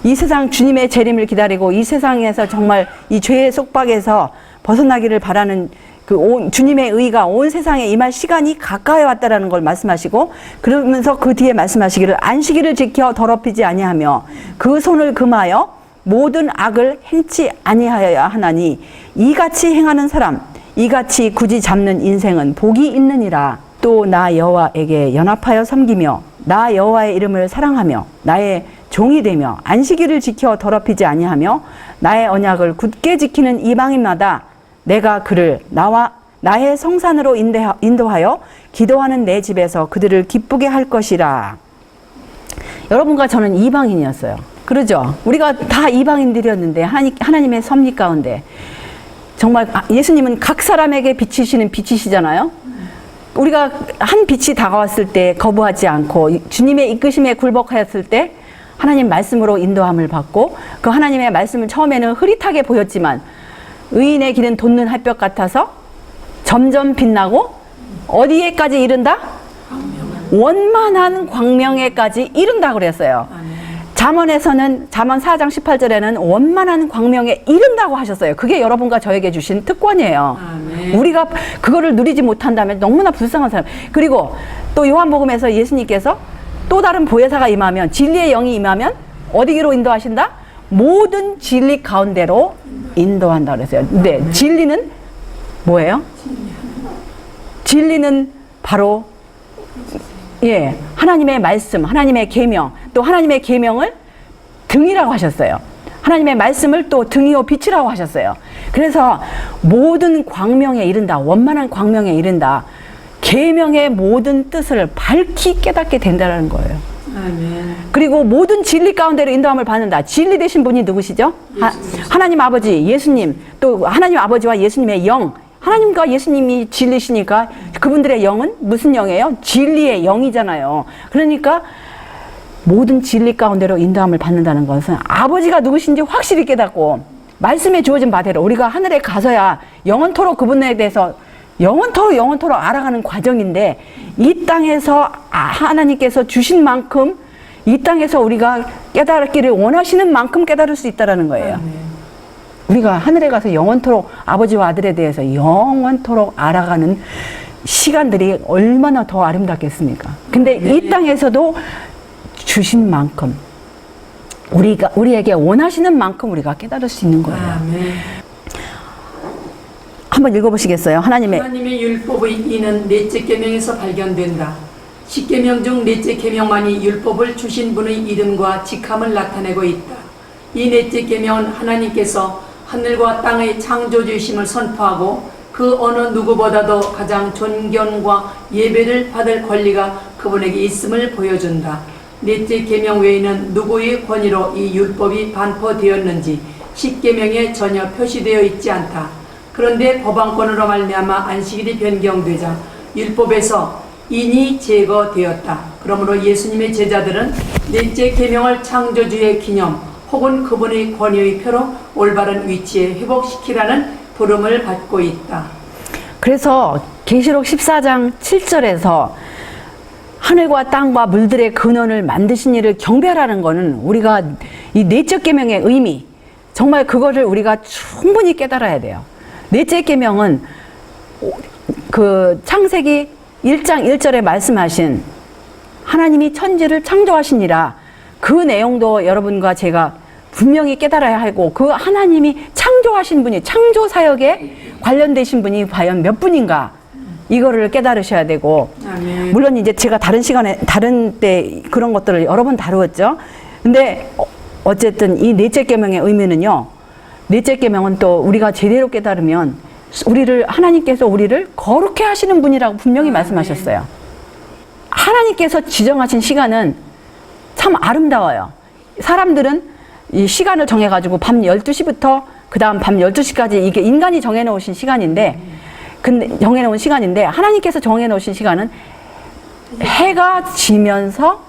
이 세상 주님의 재림을 기다리고 이 세상에서 정말 이 죄의 속박에서 벗어나기를 바라는 그 주님의 의가 온 세상에 임할 시간이 가까이 왔다라는 걸 말씀하시고, 그러면서 그 뒤에 말씀하시기를 안식일을 지켜 더럽히지 아니하며 그 손을 금하여 모든 악을 행치 아니하여야 하나니 이같이 행하는 사람, 이같이 굳이 잡는 인생은 복이 있느니라. 또 나 여호와에게 연합하여 섬기며 나 여호와의 이름을 사랑하며 나의 종이 되며 안식일을 지켜 더럽히지 아니하며 나의 언약을 굳게 지키는 이방인마다 내가 그를 나의 성산으로 인도하여 기도하는 내 집에서 그들을 기쁘게 할 것이라. 여러분과 저는 이방인이었어요. 그러죠? 우리가 다 이방인들이었는데 하나님의 섭리 가운데 정말 예수님은 각 사람에게 비치시는 빛이시잖아요. 우리가 한 빛이 다가왔을 때 거부하지 않고 주님의 이끄심에 굴복하였을 때 하나님 말씀으로 인도함을 받고, 그 하나님의 말씀은 처음에는 흐릿하게 보였지만 의인의 길은 돋는 햇볕 같아서 점점 빛나고 어디에까지 이른다? 원만한 광명에까지 이른다 그랬어요. 잠언에서는 잠언 4장 18절에는 원만한 광명에 이른다고 하셨어요. 그게 여러분과 저에게 주신 특권이에요. 아멘. 우리가 그거를 누리지 못한다면 너무나 불쌍한 사람. 그리고 또 요한복음에서 예수님께서 또 다른 보혜사가 임하면, 진리의 영이 임하면 어디로 인도하신다? 모든 진리 가운데로 인도한다 그랬어요. 근데 진리는 뭐예요? 진리는 바로 하나님의 말씀, 하나님의 계명, 또 하나님의 계명을 등이라고 하셨어요. 하나님의 말씀을 또 등이요 빛이라고 하셨어요. 그래서 모든 광명에 이른다. 원만한 광명에 이른다. 계명의 모든 뜻을 밝히 깨닫게 된다는 거예요. 아멘. 그리고 모든 진리 가운데로 인도함을 받는다. 진리 되신 분이 누구시죠? 하나님 아버지, 예수님, 또 하나님 아버지와 예수님의 영. 하나님과 예수님이 진리시니까 그분들의 영은 무슨 영이에요? 진리의 영이잖아요. 그러니까 모든 진리 가운데로 인도함을 받는다는 것은 아버지가 누구신지 확실히 깨닫고 말씀에 주어진 바대로 우리가 하늘에 가서야 영원토록 그분에 대해서 영원토록 알아가는 과정인데, 이 땅에서 하나님께서 주신 만큼, 이 땅에서 우리가 깨달기를 원하시는 만큼 깨달을 수 있다는 거예요. 우리가 하늘에 가서 영원토록 아버지와 아들에 대해서 영원토록 알아가는 시간들이 얼마나 더 아름답겠습니까? 근데 이 땅에서도 주신 만큼, 우리에게 원하시는 만큼 우리가 깨달을 수 있는 거예요. 아멘. 한번 읽어보시겠어요? 하나님의 율법의 이는 넷째 계명에서 발견된다. 십계명 중 넷째 계명만이 율법을 주신 분의 이름과 직함을 나타내고 있다. 이 넷째 계명은 하나님께서 하늘과 땅의 창조주이심을 선포하고 그 어느 누구보다도 가장 존경과 예배를 받을 권리가 그분에게 있음을 보여준다. 넷째 계명 외에는 누구의 권위로 이 율법이 반포되었는지 십계명에 전혀 표시되어 있지 않다. 그런데 법안권으로 말미암아 안식일이 변경되자 율법에서 인이 제거되었다. 그러므로 예수님의 제자들은 넷째 계명을 창조주의 기념 혹은 그분의 권위의 표로 올바른 위치에 회복시키라는 부름을 받고 있다. 그래서 계시록 14장 7절에서 하늘과 땅과 물들의 근원을 만드신 이를 경배하라는 것은 우리가 이 넷째 계명의 의미, 정말 그거를 우리가 충분히 깨달아야 돼요. 넷째 계명은 그 창세기 1장 1절에 말씀하신 하나님이 천지를 창조하시니라, 그 내용도 여러분과 제가 분명히 깨달아야 하고, 그 하나님이 창조하신 분이, 창조 사역에 관련되신 분이 과연 몇 분인가, 이거를 깨달으셔야 되고, 아멘. 물론 이제 제가 다른 시간에 다른 때 그런 것들을 여러 번 다루었죠. 근데 어쨌든 이 넷째 계명의 의미는요, 넷째 계명은 또 우리가 제대로 깨달으면 하나님께서 우리를 거룩해 하시는 분이라고 분명히 말씀하셨어요. 하나님께서 지정하신 시간은 참 아름다워요. 사람들은 이 시간을 정해가지고 밤 12시부터 그 다음 밤 12시까지 이게 인간이 정해놓으신 시간인데, 하나님께서 정해놓으신 시간은 해가 지면서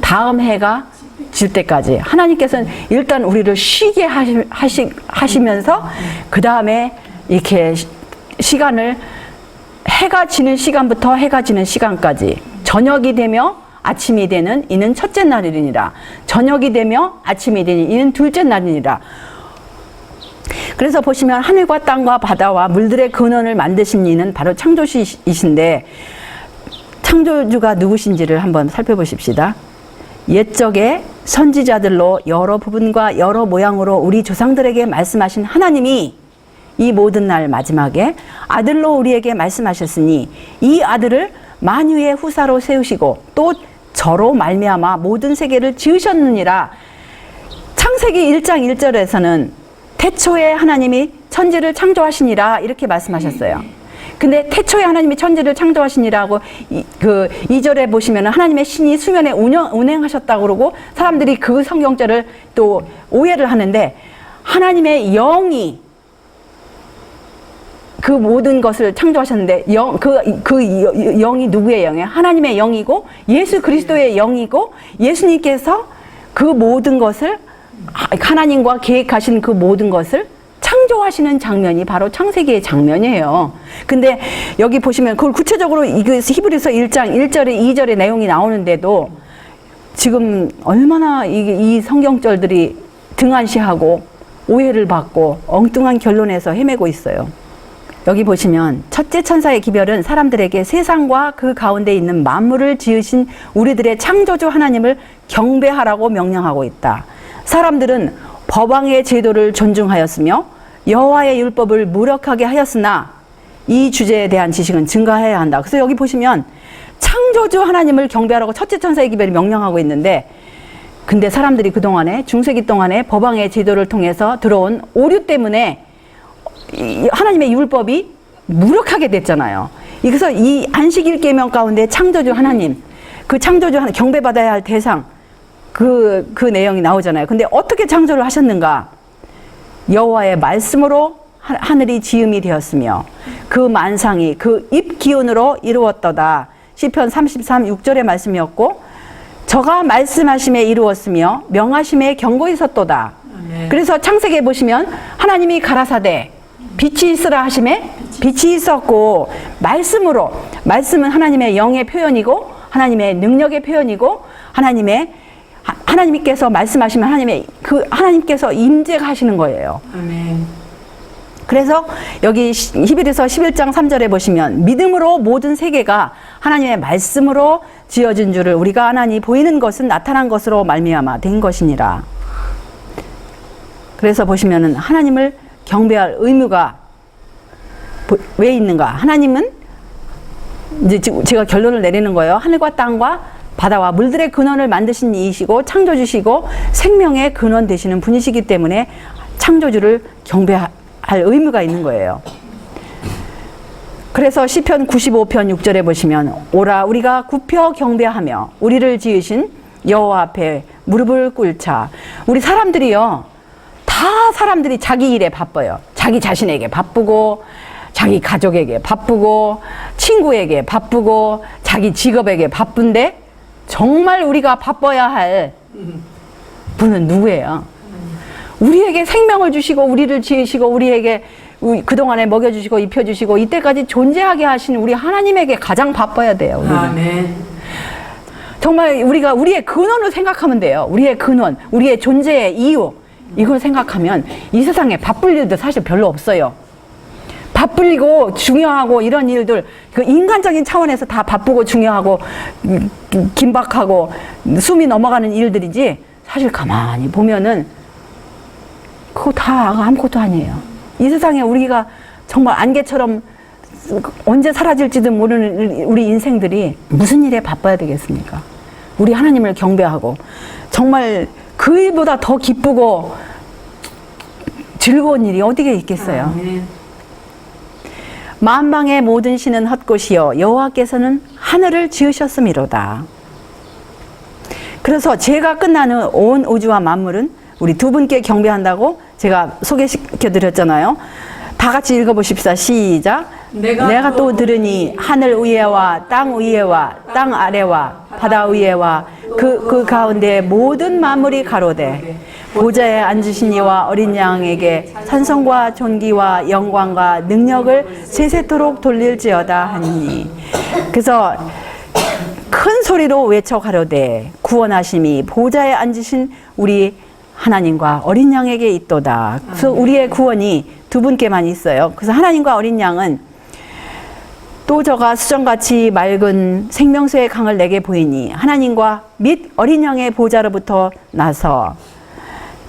다음 해가 질 때까지 하나님께서는 일단 우리를 쉬게 하시면서 그 다음에 이렇게 시간을, 해가 지는 시간부터 해가 지는 시간까지, 저녁이 되며 아침이 되는 이는 첫째 날이니라, 저녁이 되며 아침이 되니 이는 둘째 날이니라. 그래서 보시면 하늘과 땅과 바다와 물들의 근원을 만드신 이는 바로 창조주이신데, 창조주가 누구신지를 한번 살펴보십시다. 옛적에 선지자들로 여러 부분과 여러 모양으로 우리 조상들에게 말씀하신 하나님이 이 모든 날 마지막에 아들로 우리에게 말씀하셨으니, 이 아들을 만유의 후사로 세우시고 또 저로 말미암아 모든 세계를 지으셨느니라. 창세기 1장 1절에서는 태초에 하나님이 천지를 창조하시니라 이렇게 말씀하셨어요. 근데 태초에 하나님이 천지를 창조하시니라고 그 2절에 보시면 하나님의 신이 수면에 운행하셨다고 그러고, 사람들이 그 성경절을 또 오해를 하는데, 하나님의 영이 그 모든 것을 창조하셨는데, 그 영이 누구의 영이에요? 하나님의 영이고 예수 그리스도의 영이고, 예수님께서 그 모든 것을, 하나님과 계획하신 그 모든 것을 창조하시는 장면이 바로 창세기의 장면이에요. 근데 여기 보시면 그걸 구체적으로 히브리서 1장 1절에 2절의 내용이 나오는데도 지금 얼마나 이 성경절들이 등한시하고 오해를 받고 엉뚱한 결론에서 헤매고 있어요. 여기 보시면 첫째 천사의 기별은 사람들에게 세상과 그 가운데 있는 만물을 지으신 우리들의 창조주 하나님을 경배하라고 명령하고 있다. 사람들은 법왕의 제도를 존중하였으며 여호와의 율법을 무력하게 하였으나 이 주제에 대한 지식은 증가해야 한다. 그래서 여기 보시면 창조주 하나님을 경배하라고 첫째 천사의 기별이 명령하고 있는데, 근데 사람들이 그동안에 중세기 동안에 법왕의 제도를 통해서 들어온 오류 때문에 하나님의 율법이 무력하게 됐잖아요. 그래서 이 안식일 계명 가운데 창조주 하나님, 그 창조주 하나님 경배받아야 할 대상, 그 내용이 나오잖아요. 근데 어떻게 창조를 하셨는가? 여호와의 말씀으로 하늘이 지음이 되었으며 그 만상이 그 입 기운으로 이루었도다. 시편 33, 6절의 말씀이었고, 저가 말씀하심에 이루었으며 명하심에 경고히 섰도다. 그래서 창세기에 보시면 하나님이 가라사대 빛이 있으라 하심에 빛이 있었고, 말씀으로, 말씀은 하나님의 영의 표현이고 하나님의 능력의 표현이고 하나님께서 말씀하시면 하나님께서 임재가 하시는 거예요. 아멘. 그래서 여기 히브리서 11장 3절에 보시면 믿음으로 모든 세계가 하나님의 말씀으로 지어진 줄을 우리가 아나니 보이는 것은 나타난 것으로 말미암아 된 것이니라. 그래서 보시면은 하나님을 경배할 의무가 왜 있는가? 하나님은 이제 제가 결론을 내리는 거예요. 하늘과 땅과 바다와 물들의 근원을 만드신 이이시고 창조주시고 생명의 근원 되시는 분이시기 때문에 창조주를 경배할 의무가 있는 거예요. 그래서 시편 95편 6절에 보시면 오라 우리가 굽혀 경배하며 우리를 지으신 여호와 앞에 무릎을 꿇자. 우리 사람들이요, 다 사람들이 자기 일에 바빠요. 자기 자신에게 바쁘고 자기 가족에게 바쁘고 친구에게 바쁘고 자기 직업에게 바쁜데 정말 우리가 바빠야 할 분은 누구예요? 우리에게 생명을 주시고 우리를 지으시고 우리에게 그동안에 먹여주시고 입혀주시고 이때까지 존재하게 하신 우리 하나님에게 가장 바빠야 돼요. 우리는. 아멘. 정말 우리가 우리의 근원을 생각하면 돼요. 우리의 근원, 우리의 존재의 이유, 이걸 생각하면 이 세상에 바쁠 일도 사실 별로 없어요. 바쁘고 중요하고 이런 일들, 그 인간적인 차원에서 다 바쁘고 중요하고 긴박하고 숨이 넘어가는 일들이지, 사실 가만히 보면은 그거 다 아무것도 아니에요. 이 세상에 우리가 정말 안개처럼 언제 사라질지도 모르는 우리 인생들이 무슨 일에 바빠야 되겠습니까? 우리 하나님을 경배하고 정말 그 일보다 더 기쁘고 즐거운 일이 어디에 있겠어요? 아멘. 만방의 모든 신은 헛것이요 여호와께서는 하늘을 지으셨음이로다. 그래서 죄가 끝나는 온 우주와 만물은 우리 두 분께 경배한다고 제가 소개시켜 드렸잖아요. 다 같이 읽어보십시다. 시작. 내가 또 들으니 하늘 위에와 땅 위에와 땅 아래와 바다 위에와 그 가운데 모든 만물이 가로되 보좌에 앉으신 이와 어린 양에게 찬송과 존귀와 영광과 능력을 세세토록 돌릴지어다 하니. 그래서 큰 소리로 외쳐 가로되 구원하심이 보좌에 앉으신 우리 하나님과 어린 양에게 있도다. 그래서 우리의 구원이 두 분께만 있어요. 그래서 하나님과 어린 양은 또 저가 수정같이 맑은 생명수의 강을 내게 보이니 하나님과 및 어린 양의 보좌로부터 나서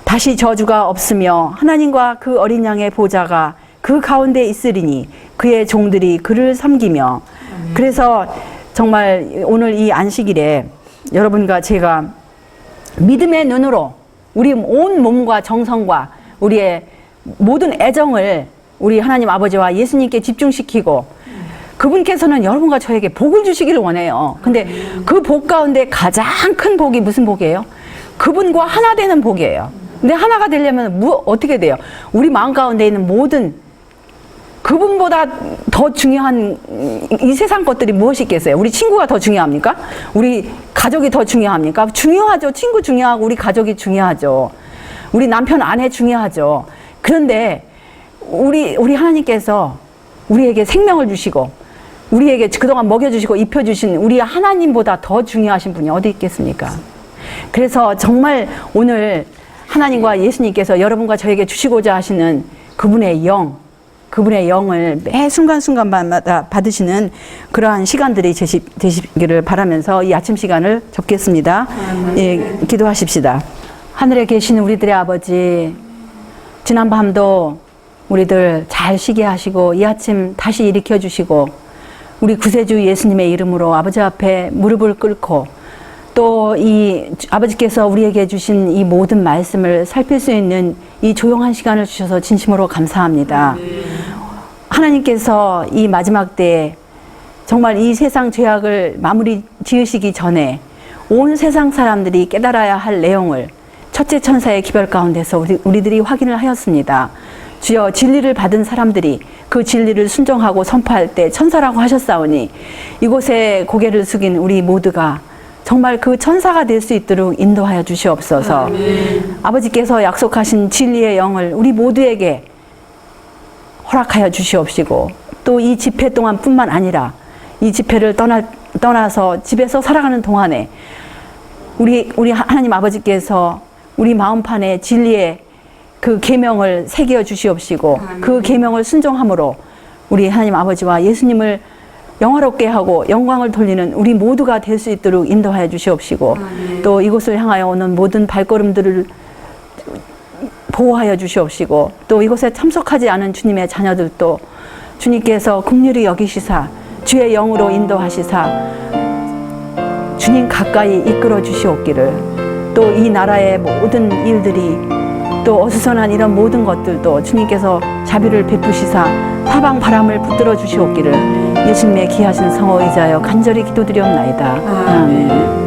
다시 저주가 없으며 하나님과 그 어린 양의 보좌가 그 가운데 있으리니 그의 종들이 그를 섬기며. 그래서 정말 오늘 이 안식일에 여러분과 제가 믿음의 눈으로 우리 온 몸과 정성과 우리의 모든 애정을 우리 하나님 아버지와 예수님께 집중시키고 그분께서는 여러분과 저에게 복을 주시기를 원해요. 근데 그 복 가운데 가장 큰 복이 무슨 복이에요? 그분과 하나 되는 복이에요. 근데 하나가 되려면 어떻게 돼요? 우리 마음 가운데 있는 모든 그분보다 더 중요한 이 세상 것들이 무엇이 있겠어요? 우리 친구가 더 중요합니까? 우리 가족이 더 중요합니까? 중요하죠. 친구 중요하고 우리 가족이 중요하죠. 우리 남편 아내 중요하죠. 그런데 우리 하나님께서 우리에게 생명을 주시고 우리에게 그동안 먹여주시고 입혀주신 우리 하나님보다 더 중요하신 분이 어디 있겠습니까? 그래서 정말 오늘 하나님과 예수님께서 여러분과 저에게 주시고자 하시는 그분의 영을 매 순간순간마다 받으시는 그러한 시간들이 되시기를 바라면서 이 아침 시간을 접겠습니다. 예, 기도하십시다. 하늘에 계신 우리들의 아버지, 지난 밤도 우리들 잘 쉬게 하시고 이 아침 다시 일으켜 주시고 우리 구세주 예수님의 이름으로 아버지 앞에 무릎을 꿇고 또 이 아버지께서 우리에게 주신 이 모든 말씀을 살필 수 있는 이 조용한 시간을 주셔서 진심으로 감사합니다. 하나님께서 이 마지막 때에 정말 이 세상 죄악을 마무리 지으시기 전에 온 세상 사람들이 깨달아야 할 내용을 첫째 천사의 기별 가운데서 우리들이 확인을 하였습니다. 주여, 진리를 받은 사람들이 그 진리를 순종하고 선포할 때 천사라고 하셨사오니 이곳에 고개를 숙인 우리 모두가 정말 그 천사가 될 수 있도록 인도하여 주시옵소서. 아버지께서 약속하신 진리의 영을 우리 모두에게 허락하여 주시옵시고, 또 이 집회 동안 뿐만 아니라 이 집회를 떠나서 집에서 살아가는 동안에 우리 하나님 아버지께서 우리 마음판에 진리의 그 계명을 새겨 주시옵시고, 그 계명을 순종함으로 우리 하나님 아버지와 예수님을 영화롭게 하고 영광을 돌리는 우리 모두가 될 수 있도록 인도하여 주시옵시고, 또 이곳을 향하여 오는 모든 발걸음들을 보호하여 주시옵시고, 또 이곳에 참석하지 않은 주님의 자녀들도 주님께서 긍휼히 여기시사 주의 영으로 인도하시사 주님 가까이 이끌어 주시옵기를, 또 이 나라의 모든 일들이, 또 어수선한 이런 모든 것들도 주님께서 자비를 베푸시사 사방 바람을 붙들어 주시옵기를 예수님의 귀하신 성호 의지하여 간절히 기도드리옵나이다. 아멘.